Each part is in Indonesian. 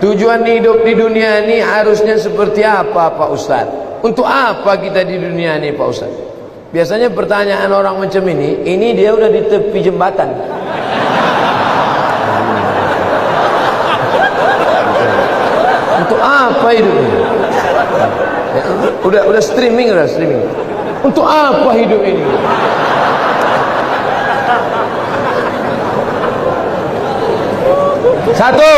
Tujuan hidup di dunia ini harusnya seperti apa Pak Ustaz? Untuk apa kita di dunia ini Pak Ustaz? Biasanya pertanyaan orang macam ini dia udah di tepi jembatan. Untuk apa hidup ini? Udah streaming. Untuk apa hidup ini? Satu,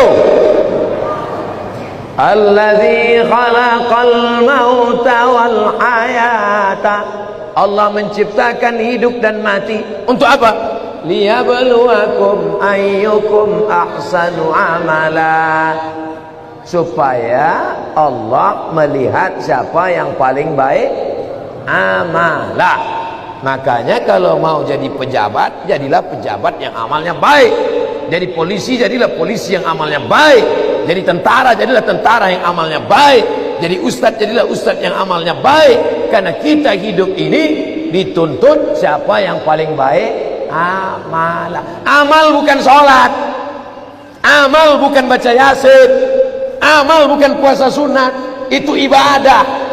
Alladzi khalaqal mauta wal hayata. Allah menciptakan hidup dan mati. Untuk apa? Liyabluwakum ayyukum ahsanu amala. Supaya Allah melihat siapa yang paling baik amala. Makanya kalau mau jadi pejabat, jadilah pejabat yang amalnya baik. Jadi polisi, jadilah polisi yang amalnya baik. Jadi tentara, jadilah tentara yang amalnya baik. Jadi ustadz, jadilah ustadz yang amalnya baik. Karena kita hidup ini dituntut siapa yang paling baik amala. Amal bukan sholat, amal bukan baca yasin, amal bukan puasa sunat. Itu ibadah.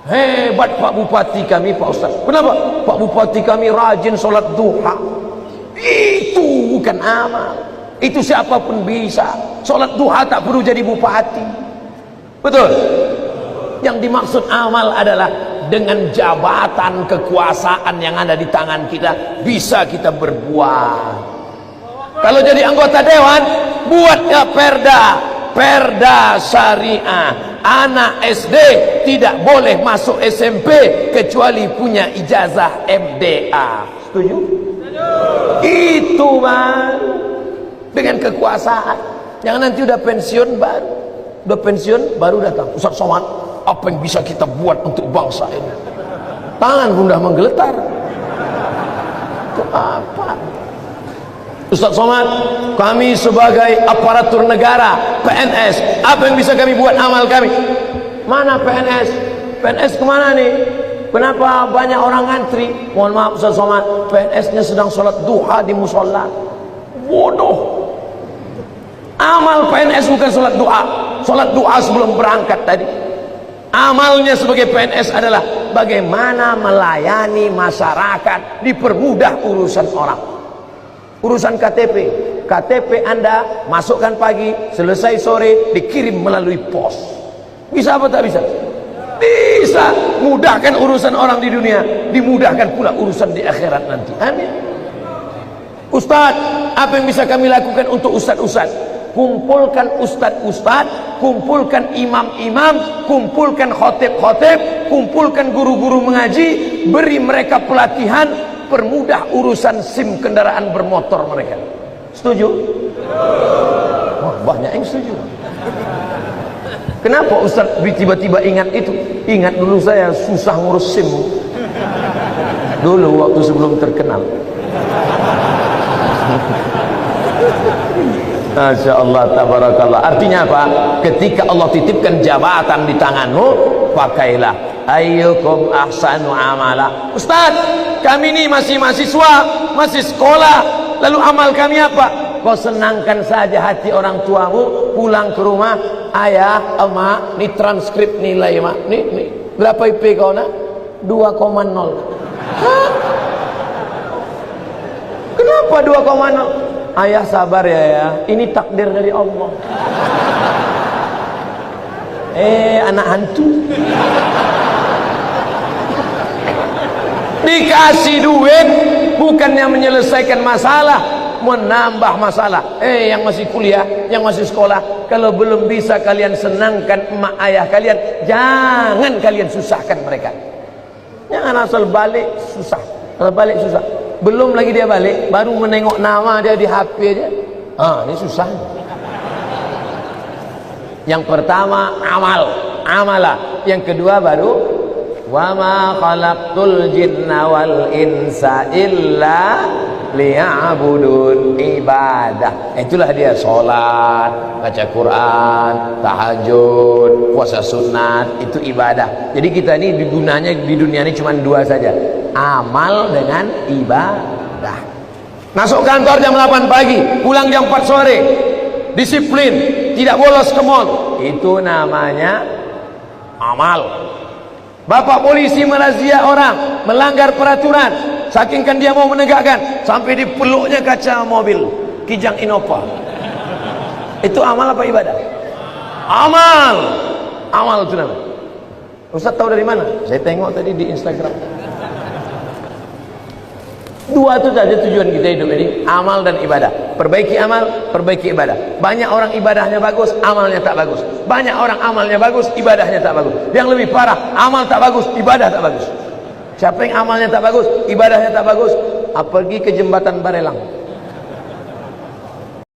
Hebat Pak Bupati kami Pak Ustaz. Kenapa? Pak Bupati kami rajin sholat duha. Itu bukan amal. Itu siapapun bisa. Sholat duha tak perlu jadi bupati. Betul? Yang dimaksud amal adalah dengan jabatan kekuasaan yang ada di tangan kita, bisa kita berbuat. Kalau jadi anggota dewan, buatnya perda syariah. Anak SD tidak boleh masuk SMP kecuali punya ijazah MDA. Setuju? Itu Bang. Dengan kekuasaan. Jangan nanti udah pensiun baru datang. Ustaz Somad, apa yang bisa kita buat untuk bangsa ini? Tangan pun dah menggeletar. Itu apa? Ustaz Somad, kami sebagai aparatur negara, PNS, apa yang bisa kami buat amal kami? Mana PNS? PNS kemana nih? Kenapa banyak orang ngantri? Mohon maaf Ustaz Somad, PNS-nya sedang sholat duha di musola. Bodoh. Amal PNS bukan sholat duha. Sholat duha sebelum berangkat tadi. Amalnya sebagai PNS adalah bagaimana melayani masyarakat, dipermudah urusan orang. Urusan KTP Anda masukkan pagi, selesai sore, dikirim melalui pos. Bisa apa tak bisa? Bisa. Mudahkan urusan orang di dunia, dimudahkan pula urusan di akhirat nanti. Amin. Ustaz, apa yang bisa kami lakukan untuk ustaz-ustaz? Kumpulkan ustaz-ustaz, kumpulkan imam-imam, kumpulkan khotib-khotib, kumpulkan guru-guru mengaji, beri mereka pelatihan, permudah urusan SIM kendaraan bermotor mereka. Setuju? Wah, banyak yang setuju. Kenapa Ustaz tiba-tiba ingat itu? Ingat dulu saya susah ngurus SIM dulu waktu sebelum terkenal. Masya Allah, tabarakallah. Artinya apa? Ketika Allah titipkan jabatan di tanganmu, pakailah. Ayyukum ahsanu amala. Ustaz, kami ini masih mahasiswa, masih sekolah, lalu amal kami apa? Kau senangkan saja hati orang tuamu, pulang ke rumah, ayah, emak, ini transkrip nilai mak, nih, berapa IP kau nak? 2,0. Hah? Kenapa 2,0? Ayah sabar ya, ini takdir dari Allah. Anak hantu. Dikasih duit bukannya menyelesaikan masalah, menambah masalah. Yang masih kuliah, yang masih sekolah, kalau belum bisa kalian senangkan emak ayah kalian, jangan kalian susahkan mereka. Jangan asal balik susah. Belum lagi dia balik, baru menengok nama dia di HP aja. Ini susah. Yang pertama amalah. Yang kedua baru wa ma khalaqtul jinna wal insa illa liya'budun, ibadah. Itulah dia sholat, baca Quran, tahajud, puasa sunat, itu ibadah. Jadi kita ini gunanya di dunia ini cuma dua saja, amal dengan ibadah. Masuk kantor jam 8 pagi, pulang jam 4 sore, disiplin. tidak bolos ke mall. Itu namanya amal. Bapak polisi merazia orang melanggar peraturan, saking kan dia mau menegakkan, sampai dipeluknya kaca mobil Kijang Innova. Itu amal apa ibadah? Amal. Amal itu namanya. Ustaz tahu dari mana? Saya tengok tadi di Instagram. Dua itu saja tujuan kita hidup ini, amal dan ibadah. Perbaiki amal, perbaiki ibadah. Banyak orang ibadahnya bagus, amalnya tak bagus. Banyak orang amalnya bagus, ibadahnya tak bagus. Yang lebih parah, amal tak bagus, ibadah tak bagus. Siapa yang amalnya tak bagus, ibadahnya tak bagus, pergi ke jembatan Barelang.